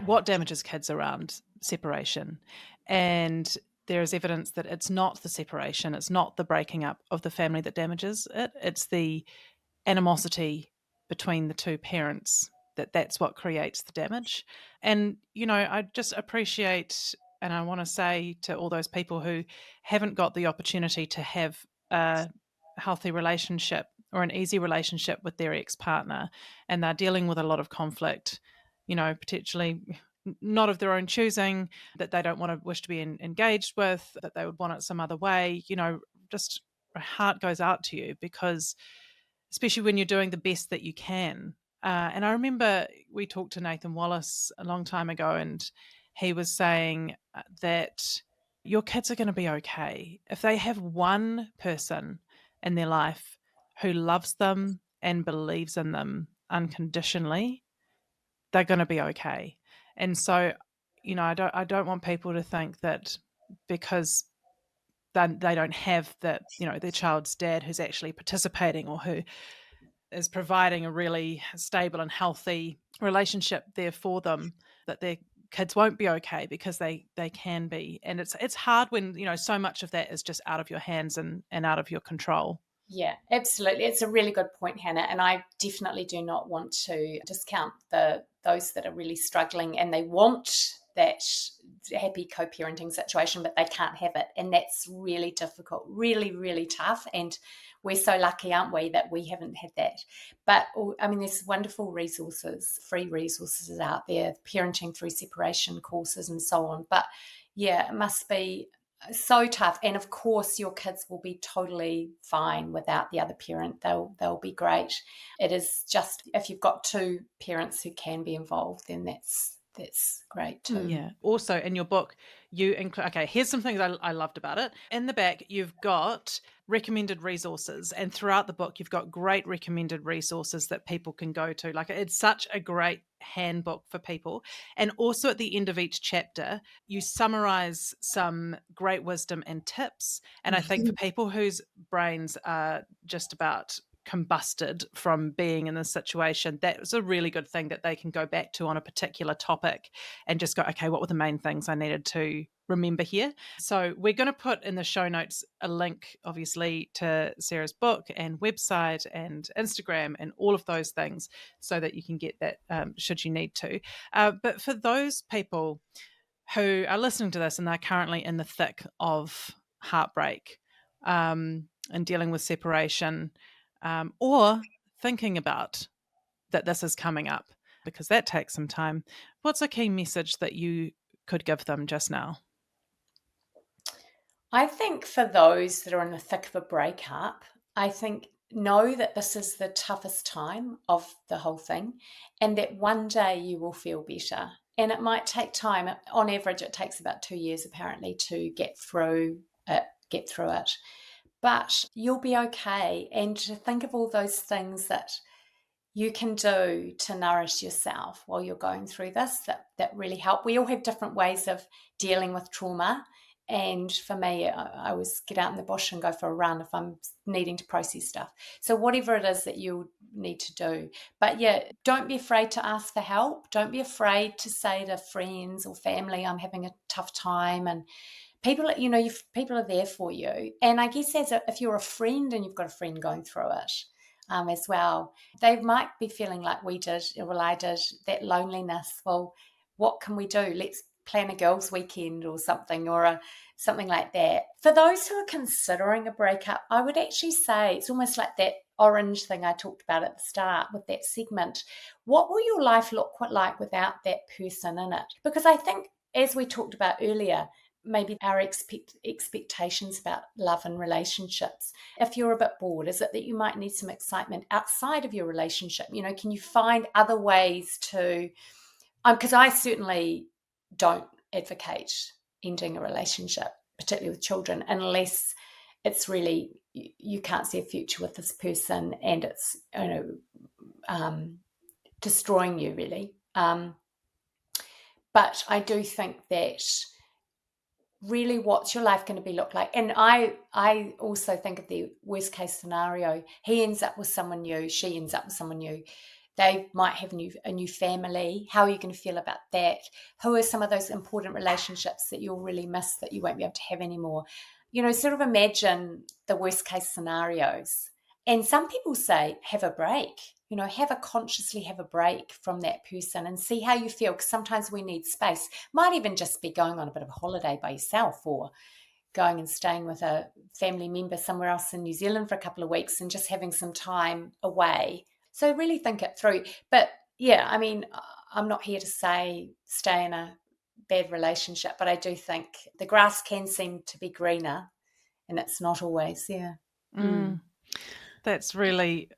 what damages kids around separation. And there is evidence that it's not the separation, it's not the breaking up of the family that damages it. It's the animosity between the two parents that's what creates the damage. And, I just appreciate, and I want to say to all those people who haven't got the opportunity to have a healthy relationship or an easy relationship with their ex-partner, and they're dealing with a lot of conflict, potentially not of their own choosing, that they don't want to wish to be engaged with, that they would want it some other way, just my heart goes out to you, because especially when you're doing the best that you can. And I remember we talked to Nathan Wallace a long time ago, and he was saying that your kids are going to be okay. If they have one person in their life who loves them and believes in them unconditionally, they're going to be okay. And so, I don't want people to think that because they don't have their child's dad who's actually participating, or who is providing a really stable and healthy relationship there for them, that their kids won't be okay, because they can be. And it's hard when so much of that is just out of your hands and out of your control. Yeah, absolutely. It's a really good point, Hannah. And I definitely do not want to discount those that are really struggling and they want that happy co-parenting situation, but they can't have it. And that's really difficult, really, really tough. And we're so lucky, aren't we, that we haven't had that. But there's wonderful resources, free resources out there, parenting through separation courses and so on. But yeah, it must be so tough. And of course your kids will be totally fine without the other parent. They'll be great. It is just, if you've got two parents who can be involved, then that's great too. Yeah. Also in your book, you include, okay, here's some things I loved about it. In the back, you've got recommended resources, and throughout the book, you've got great recommended resources that people can go to. Like, it's such a great handbook for people. And also at the end of each chapter, you summarize some great wisdom and tips. And I think for people whose brains are just about combusted from being in this situation, that's a really good thing that they can go back to on a particular topic and just go, okay, what were the main things I needed to remember here? So we're going to put in the show notes a link, obviously, to Sarah's book and website and Instagram and all of those things so that you can get that should you need to. But for those people who are listening to this and they're currently in the thick of heartbreak and dealing with separation, or thinking about that this is coming up, because that takes some time, what's a key message that you could give them just now? I think for those that are in the thick of a breakup, I think know that this is the toughest time of the whole thing and that one day you will feel better. And it might take time. On average, it takes about 2 years apparently to get through it. But you'll be okay. And to think of all those things that you can do to nourish yourself while you're going through this that really help. We all have different ways of dealing with trauma. And for me, I always get out in the bush and go for a run if I'm needing to process stuff. So whatever it is that you need to do. But yeah, don't be afraid to ask for help. Don't be afraid to say to friends or family, I'm having a tough time. And people, people are there for you. And I guess if you're a friend and you've got a friend going through it, as well, they might be feeling like we did, well, I did, that loneliness. Well, what can we do? Let's plan a girls' weekend or something, or something like that. For those who are considering a breakup, I would actually say it's almost like that orange thing I talked about at the start with that segment. What will your life look like without that person in it? Because I think, as we talked about earlier, maybe our expectations about love and relationships. If you're a bit bored, is it that you might need some excitement outside of your relationship? Can you find other ways to, because I certainly don't advocate ending a relationship, particularly with children, unless it's really, you can't see a future with this person and it's, destroying you really. But I do think that really what's your life going to be look like? And I also think of the worst case scenario. He ends up with someone new, she ends up with someone new. They might have a new family. How are you going to feel about that? Who are some of those important relationships that you'll really miss that you won't be able to have anymore? Sort of imagine the worst case scenarios. And some people say, have a break. Consciously have a break from that person and see how you feel, because sometimes we need space. Might even just be going on a bit of a holiday by yourself, or going and staying with a family member somewhere else in New Zealand for a couple of weeks and just having some time away. So really think it through. But yeah, I mean, I'm not here to say stay in a bad relationship, but I do think the grass can seem to be greener, and it's not always. Yeah. That's really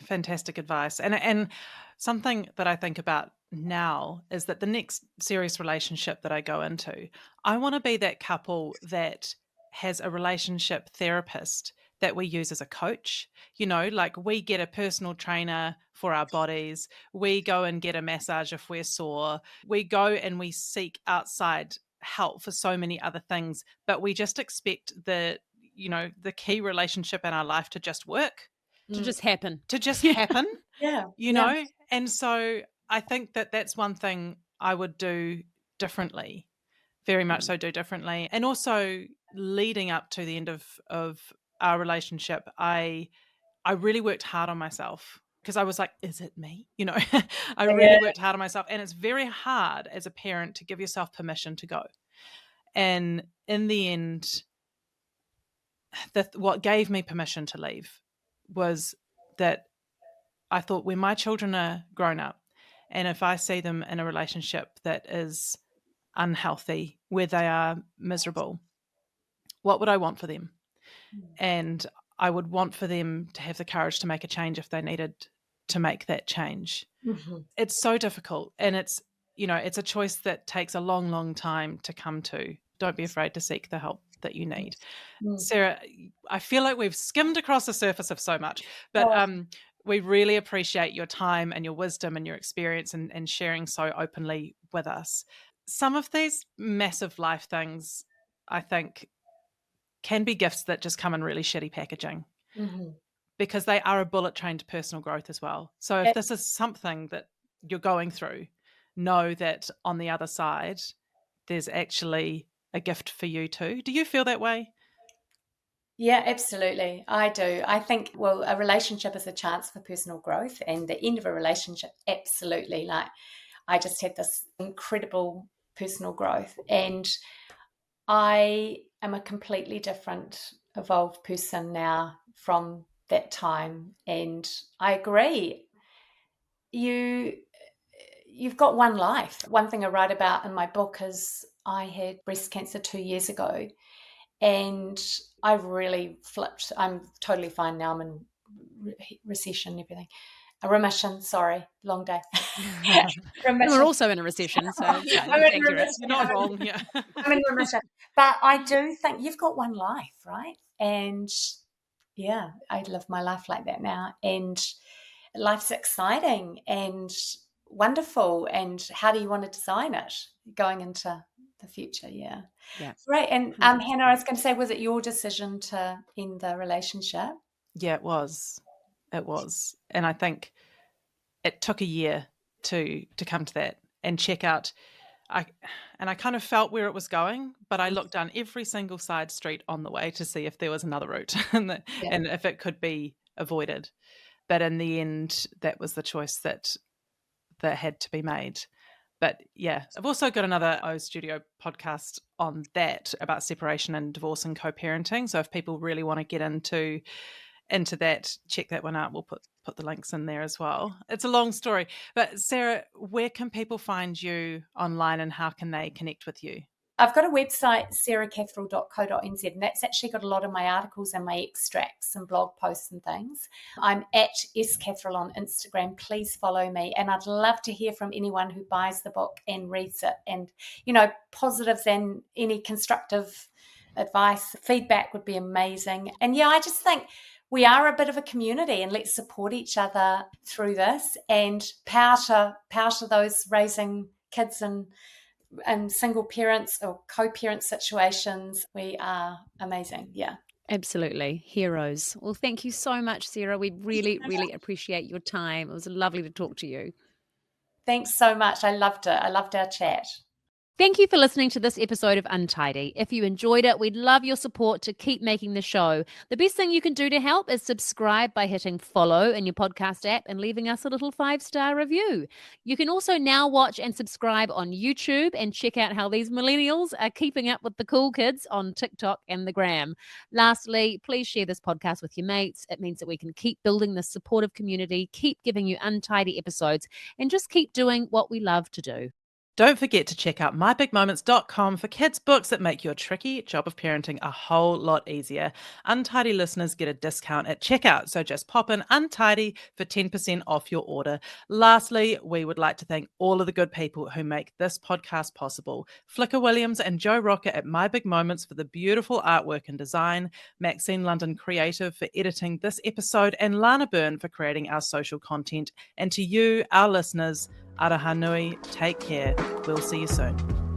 fantastic advice. And something that I think about now is that the next serious relationship that I go into, I want to be that couple that has a relationship therapist that we use as a coach. Like we get a personal trainer for our bodies. We go and get a massage if we're sore. We go and we seek outside help for so many other things, but we just expect the key relationship in our life to just work. To just happen. Yeah. And so I think that that's one thing I would do differently, very much so do differently. And also leading up to the end of our relationship, I really worked hard on myself, because I was like, is it me? I really worked hard on myself. And it's very hard as a parent to give yourself permission to go. And in the end, what gave me permission to leave was that I thought, when my children are grown up, and if I see them in a relationship that is unhealthy, where they are miserable, what would I want for them? And I would want for them to have the courage to make a change if they needed to make that change. Mm-hmm. It's so difficult, and it's a choice that takes a long, long time to come to. Don't be afraid to seek the help that you need. Sarah, I feel like we've skimmed across the surface of so much, but we really appreciate your time and your wisdom and your experience and sharing so openly with us. Some of these massive life things, I think, can be gifts that just come in really shitty packaging. Mm-hmm. because they are a bullet train to personal growth as well. So if this is something that you're going through, know that on the other side, there's actually a gift for you too. Do you feel that way? Yeah, absolutely. I do. I think, well, a relationship is a chance for personal growth, and the end of a relationship, absolutely. Like, I just had this incredible personal growth, and I am a completely different, evolved person now from that time. And I agree. You've got one life. One thing I write about in my book is I had breast cancer 2 years ago, and I really flipped. I'm totally fine now. I'm in recession and everything. A remission, sorry, long day. And we're also in a recession, so yeah, I'm that's in accurate. remission. You're not wrong here. I'm in remission. But I do think you've got one life, right? And yeah, I live my life like that now. And life's exciting and wonderful. And how do you want to design it going into the future? Yeah. Yeah. Right. And Hannah, I was going to say, was it your decision to end the relationship? Yeah, it was. It was. And I think it took a year to come to that and check out. I kind of felt where it was going, but I looked down every single side street on the way to see if there was another route and if it could be avoided. But in the end, that was the choice that had to be made. But yeah, I've also got another O Studio podcast on that about separation and divorce and co-parenting. So if people really want to get into that, check that one out. We'll put the links in there as well. It's a long story. But Sarah, where can people find you online and how can they connect with you? I've got a website, sarahcatherall.co.nz, and that's actually got a lot of my articles and my extracts and blog posts and things. I'm at scatherall on Instagram. Please follow me. And I'd love to hear from anyone who buys the book and reads it. And, positives and any constructive advice, feedback would be amazing. And yeah, I just think we are a bit of a community, and let's support each other through this and power to those raising kids and single parents or co-parent situations. We are amazing. Yeah. Absolutely. Heroes. Well, thank you so much, Sarah. We really, really appreciate your time. It was lovely to talk to you. Thanks so much. I loved it. I loved our chat. Thank you for listening to this episode of Untidy. If you enjoyed it, we'd love your support to keep making the show. The best thing you can do to help is subscribe by hitting follow in your podcast app and leaving us a little 5-star review. You can also now watch and subscribe on YouTube and check out how these millennials are keeping up with the cool kids on TikTok and the gram. Lastly, please share this podcast with your mates. It means that we can keep building this supportive community, keep giving you untidy episodes, and just keep doing what we love to do. Don't forget to check out mybigmoments.com for kids' books that make your tricky job of parenting a whole lot easier. Untidy listeners get a discount at checkout, so just pop in Untidy for 10% off your order. Lastly, we would like to thank all of the good people who make this podcast possible. Flicker Williams and Joe Rocker at My Big Moments for the beautiful artwork and design, Maxine London Creative for editing this episode, and Lana Byrne for creating our social content. And to you, our listeners, Araha nui, take care. We'll see you soon.